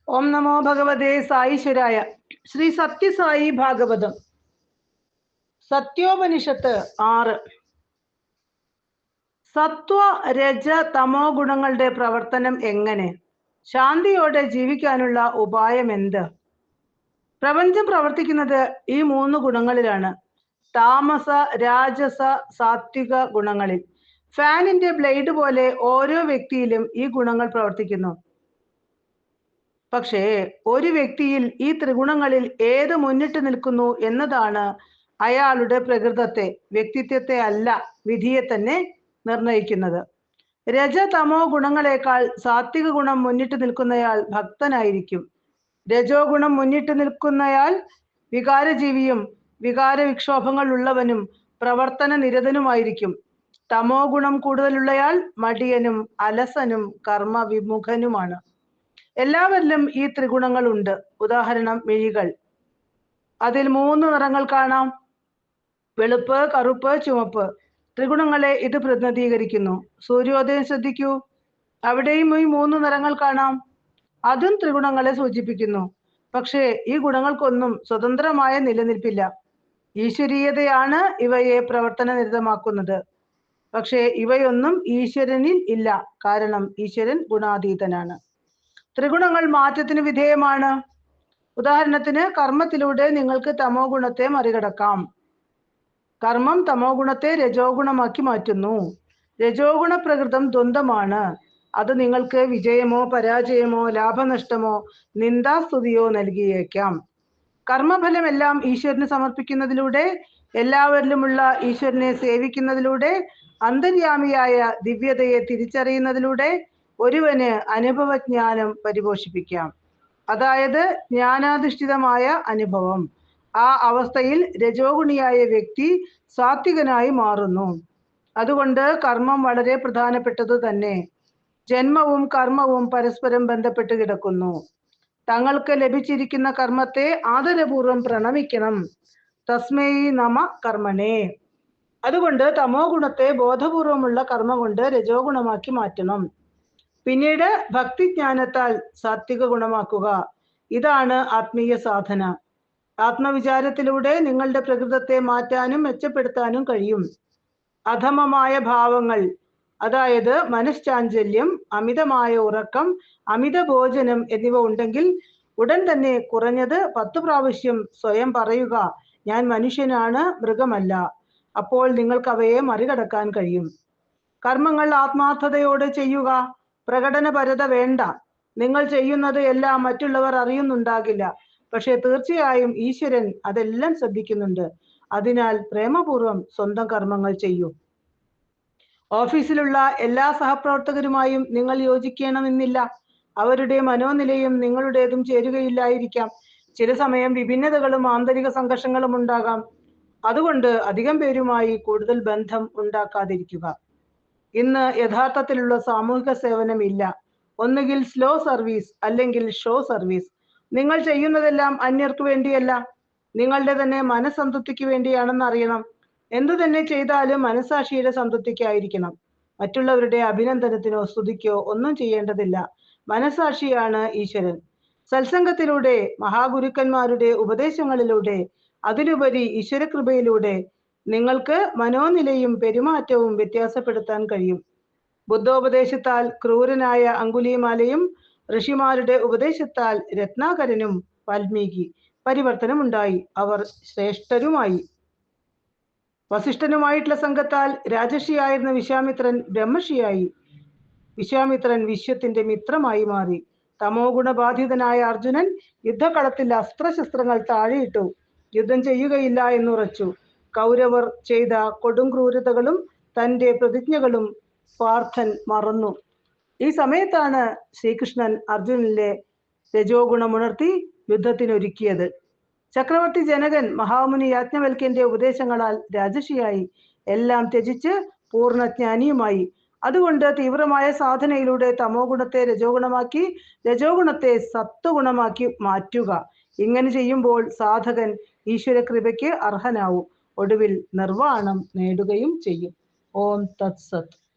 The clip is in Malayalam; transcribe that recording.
ഓം നമോ ഭഗവതേ സായിശ്വരായ. ശ്രീ സത്യസായി ഭാഗവതം സത്യോപനിഷത്ത് 6. സത്വ രജ തമോ ഗുണങ്ങളുടെ പ്രവർത്തനം എങ്ങനെ? ശാന്തിയോടെ ജീവിക്കാനുള്ള ഉപായം എന്ത്? പ്രപഞ്ചം പ്രവർത്തിക്കുന്നത് ഈ 3 ഗുണങ്ങളിലാണ്. താമസ, രാജസ, സാത്വിക ഗുണങ്ങളിൽ. ഫാനിന്റെ ബ്ലേഡ് പോലെ ഓരോ വ്യക്തിയിലും ഈ ഗുണങ്ങൾ പ്രവർത്തിക്കുന്നു. പക്ഷേ ഒരു വ്യക്തിയിൽ ഈ ത്രിഗുണങ്ങളിൽ ഏത് മുന്നിട്ട് നിൽക്കുന്നു എന്നതാണ് അയാളുടെ പ്രകൃതത്തെ, വ്യക്തിത്വത്തെ അല്ല, വിധിയെ തന്നെ നിർണയിക്കുന്നത്. രജ തമോ ഗുണങ്ങളെക്കാൾ സാത്വിക ഗുണം മുന്നിട്ട് നിൽക്കുന്നയാൾ ഭക്തനായിരിക്കും. രജോ ഗുണം മുന്നിട്ട് നിൽക്കുന്നയാൾ വികാരജീവിയും വികാര വിക്ഷോഭങ്ങൾ ഉള്ളവനും പ്രവർത്തന നിരതനുമായിരിക്കും. തമോ ഗുണം കൂടുതലുള്ളയാൾ മടിയനും അലസനും കർമ്മ വിമുഖനുമാണ്. എല്ലാവരിലും ഈ ത്രിഗുണങ്ങൾ ഉണ്ട്. ഉദാഹരണം മിഴികൾ. അതിൽ 3 നിറങ്ങൾ കാണാം: വെളുപ്പ്, കറുപ്പ്, ചുവപ്പ്. ത്രിഗുണങ്ങളെ ഇത് പ്രതിനിധീകരിക്കുന്നു. സൂര്യോദയം ശ്രദ്ധിക്കൂ, അവിടെയും ഈ 3 നിറങ്ങൾ കാണാം. അതും ത്രിഗുണങ്ങളെ സൂചിപ്പിക്കുന്നു. പക്ഷേ ഈ ഗുണങ്ങൾക്കൊന്നും സ്വതന്ത്രമായ നിലനിൽപ്പില്ല. ഈശ്വരീയതയാണ് ഇവയെ പ്രവർത്തന നിരതമാക്കുന്നത്. പക്ഷേ ഇവയൊന്നും ഈശ്വരനിൽ ഇല്ല, കാരണം ഈശ്വരൻ ഗുണാതീതനാണ്. ത്രിഗുണങ്ങൾ മാറ്റത്തിന് വിധേയമാണ്. ഉദാഹരണത്തിന് കർമ്മത്തിലൂടെ നിങ്ങൾക്ക് തമോ ഗുണത്തെ മറികടക്കാം. കർമ്മം തമോ ഗുണത്തെ രജോ ഗുണമാക്കി മാറ്റുന്നു. രജോ ഗുണ പ്രകൃതം ദ്വന്ദ്മാണ്. അത് നിങ്ങൾക്ക് വിജയമോ പരാജയമോ ലാഭനഷ്ടമോ നിന്ദാസ്തുതിയോ നൽകിയേക്കാം. കർമ്മഫലമെല്ലാം ഈശ്വരന് സമർപ്പിക്കുന്നതിലൂടെ, എല്ലാവരിലുമുള്ള ഈശ്വരനെ സേവിക്കുന്നതിലൂടെ, അന്തര്യാമിയായ ദിവ്യതയെ തിരിച്ചറിയുന്നതിലൂടെ ഒരുവന് അനുഭവജ്ഞാനം പരിപോഷിപ്പിക്കാം. അതായത് ജ്ഞാനാധിഷ്ഠിതമായ അനുഭവം. ആ അവസ്ഥയിൽ രജോഗുണിയായ വ്യക്തി സാത്വികനായി മാറുന്നു. അതുകൊണ്ട് കർമ്മം വളരെ പ്രധാനപ്പെട്ടത് തന്നെ. ജന്മവും കർമ്മവും പരസ്പരം ബന്ധപ്പെട്ട് കിടക്കുന്നു. തങ്ങൾക്ക് ലഭിച്ചിരിക്കുന്ന കർമ്മത്തെ ആദരപൂർവം പ്രണമിക്കണം. തസ്മൈ നമ കർമ്മണേ. അതുകൊണ്ട് തമോ ഗുണത്തെ ബോധപൂർവമുള്ള കർമ്മം കൊണ്ട് രജോ ഗുണമാക്കി മാറ്റണം. പിന്നീട് ഭക്തിജ്ഞാനത്താൽ സാത്വിക ഗുണമാക്കുക. ഇതാണ് ആത്മീയ സാധന. ആത്മവിചാരത്തിലൂടെ നിങ്ങളുടെ പ്രകൃതത്തെ മാറ്റാനും മെച്ചപ്പെടുത്താനും കഴിയും. അധമമായ ഭാവങ്ങൾ, അതായത് മനഃചാഞ്ചല്യം, അമിതമായ ഉറക്കം, അമിത ഭോജനം എന്നിവ ഉണ്ടെങ്കിൽ ഉടൻ തന്നെ കുറഞ്ഞത് 10 പ്രാവശ്യം സ്വയം പറയുക, ഞാൻ മനുഷ്യനാണ്, മൃഗമല്ല. അപ്പോൾ നിങ്ങൾക്ക് അവയെ മറികടക്കാൻ കഴിയും. കർമ്മങ്ങൾ ആത്മാർത്ഥതയോടെ ചെയ്യുക. പ്രകടനപരത വേണ്ട. നിങ്ങൾ ചെയ്യുന്നത് എല്ലാം മറ്റുള്ളവർ അറിയുന്നുണ്ടാകില്ല, പക്ഷെ തീർച്ചയായും ഈശ്വരൻ അതെല്ലാം ശ്രദ്ധിക്കുന്നുണ്ട്. അതിനാൽ പ്രേമപൂർവം സ്വന്തം കർമ്മങ്ങൾ ചെയ്യൂ. ഓഫീസിലുള്ള എല്ലാ സഹപ്രവർത്തകരുമായും നിങ്ങൾ യോജിക്കണമെന്നില്ല. അവരുടെ മനോനിലയും നിങ്ങളുടേതും ചേരുകയില്ലായിരിക്കാം. ചില സമയം വിഭിന്നതകളും ആന്തരിക സംഘർഷങ്ങളും ഉണ്ടാകാം. അതുകൊണ്ട് അധികം പേരുമായി കൂടുതൽ ബന്ധം ഉണ്ടാക്കാതിരിക്കുക. ഇന്ന് യഥാർത്ഥത്തിലുള്ള സാമൂഹിക സേവനം ഇല്ല. ഒന്നുകിൽ സ്ലോ സർവീസ് അല്ലെങ്കിൽ ഷോ സർവീസ്. നിങ്ങൾ ചെയ്യുന്നതെല്ലാം അന്യർക്ക് വേണ്ടിയല്ല, നിങ്ങളുടെ തന്നെ മനസ്സംതൃപ്തിക്ക് വേണ്ടിയാണെന്ന് അറിയണം. എന്തു തന്നെ ചെയ്താലും മനസാക്ഷിയുടെ സംതൃപ്തിക്കായിരിക്കണം. മറ്റുള്ളവരുടെ അഭിനന്ദനത്തിനോ സ്തുതിക്കോ ഒന്നും ചെയ്യേണ്ടതില്ല. മനസാക്ഷിയാണ് ഈശ്വരൻ. സത്സംഗത്തിലൂടെ, മഹാഗുരുക്കന്മാരുടെ ഉപദേശങ്ങളിലൂടെ, അതിലുപരി ഈശ്വരകൃപയിലൂടെ നിങ്ങൾക്ക് മനോനിലയും പെരുമാറ്റവും വ്യത്യാസപ്പെടുത്താൻ കഴിയും. ബുദ്ധോപദേശത്താൽ ക്രൂരനായ അങ്കുലിമാലയും ഋഷിമാരുടെ ഉപദേശത്താൽ രത്നാകരനും വാൽമീകി പരിവർത്തനമുണ്ടായി. അവർ ശ്രേഷ്ഠരുമായി. വസിഷ്ഠനുമായിട്ടുള്ള സംഘത്താൽ രാജർഷിയായിരുന്ന വിശ്വാമിത്രൻ ബ്രഹ്മർഷിയായി. വിശ്വാമിത്രൻ വിശ്വത്തിന്റെ മിത്രമായി മാറി. തമോ ഗുണബാധിതനായ അർജുനൻ യുദ്ധകളത്തിൽ അസ്ത്രശസ്ത്രങ്ങൾ താഴെയിട്ടു. യുദ്ധം ചെയ്യുകയില്ല എന്നുറച്ചു. കൗരവർ ചെയ്ത കൊടും ക്രൂരതകളും തൻ്റെ പ്രതിജ്ഞകളും പാർത്ഥൻ മറന്നു. ഈ സമയത്താണ് ശ്രീകൃഷ്ണൻ അർജുനനിലെ രജോ ഗുണമുണർത്തി യുദ്ധത്തിനൊരുക്കിയത്. ചക്രവർത്തി ജനകൻ മഹാമുനി യാജ്ഞവൽക്യന്റെ ഉപദേശങ്ങളാൽ രാജർഷിയായി. എല്ലാം ത്യജിച്ച് പൂർണ്ണജ്ഞാനിയുമായി. അതുകൊണ്ട് തീവ്രമായ സാധനയിലൂടെ തമോ ഗുണത്തെ രജോ ഗുണമാക്കി, രജോ ഗുണത്തെ സത്വഗുണമാക്കി മാറ്റുക. ഇങ്ങനെ ചെയ്യുമ്പോൾ സാധകൻ ഈശ്വര കൃപയ്ക്ക് അർഹനാവും. ഒടുവിൽ നിർവാണം നേടുകയും ചെയ്യും. ഓം തത്സത്.